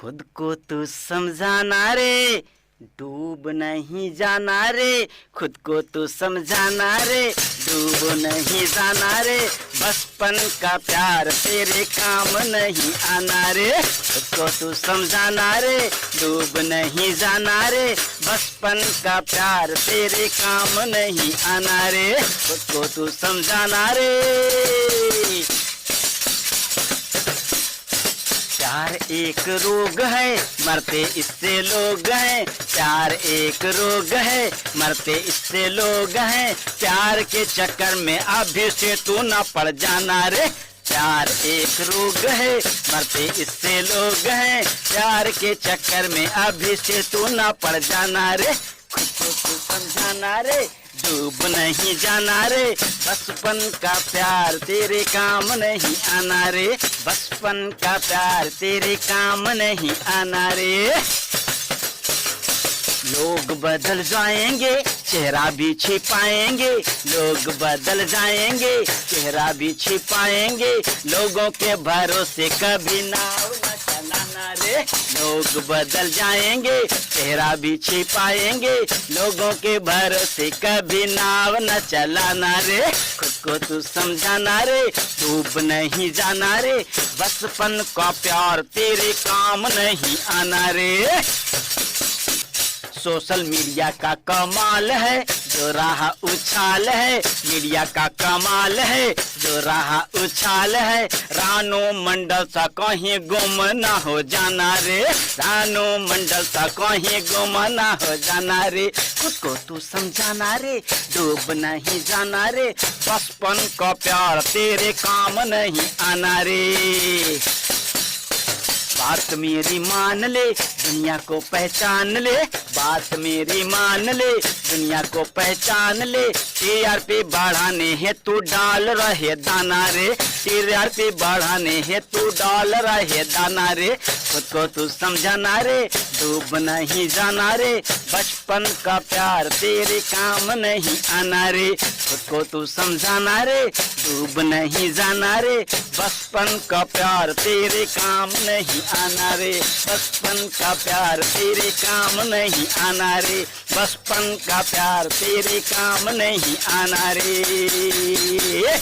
खुद को तू समझाना रे, डूब नहीं जाना रे। खुद को तू समझाना रे, डूब नहीं जाना रे। बचपन का प्यार तेरे काम नहीं आना रे। खुद को तू समझाना रे, डूब नहीं जाना रे। बचपन का प्यार तेरे काम नहीं आना रे। खुद को तू समझाना रे। प्यार एक रोग है, मरते इससे लोग हैं। प्यार एक रोग है, मरते इससे लोग हैं। प्यार के चक्कर में अभी से तू न पड़ जाना रे। प्यार एक रोग है, मरते इससे लोग हैं। प्यार के चक्कर में अभी से तू न पड़ जाना रे। खुद को तू समझाना रे, डूब नहीं जाना रे। बचपन का प्यार तेरे काम नहीं आना रे। बचपन का प्यार तेरे काम नहीं आना रे। लोग बदल जाएंगे, चेहरा भी छिपाएंगे। लोग बदल जाएंगे, चेहरा भी छिपाएंगे। लोगों के भरोसे कभी नाव न चलाना रे। लोग बदल जाएंगे, चेहरा भी छिपाएंगे। लोगों के भरोसे कभी नाव न चलाना रे। खुद को तू समझाना रे, डूब नहीं जाना रे। बचपन का प्यार तेरे काम नहीं आना रे। सोशल मीडिया का कमाल है, जो राह उछाल है। मीडिया का कमाल है, जो राह उछाल है। रानू मंडल सा कहीं गुम ना हो जाना रे। रानू मंडल सा कहीं गुम ना हो जाना रे। खुद को तू समझाना रे, डूब नहीं जाना रे। बचपन का प्यार तेरे काम नहीं आना रे। बात मेरी मान ले, दुनिया को पहचान ले। बात मेरी मान ले, दुनिया को पहचान ले। टीआरपी बढ़ाने है तू डाल रहे दाना रे। टीआरपी बढ़ाने है तू डाल रहे दाना रे। खुद को तू समझाना रे, डूब नहीं जाना रे। बचपन का प्यार तेरे काम नहीं आना रे। खुद को तू समझाना रे, डूब नहीं जाना रे। बचपन का प्यार तेरे काम नहीं आना रे। बचपन का प्यार तेरे काम नहीं आना रे। बचपन का प्यार तेरे काम नहीं आना रे।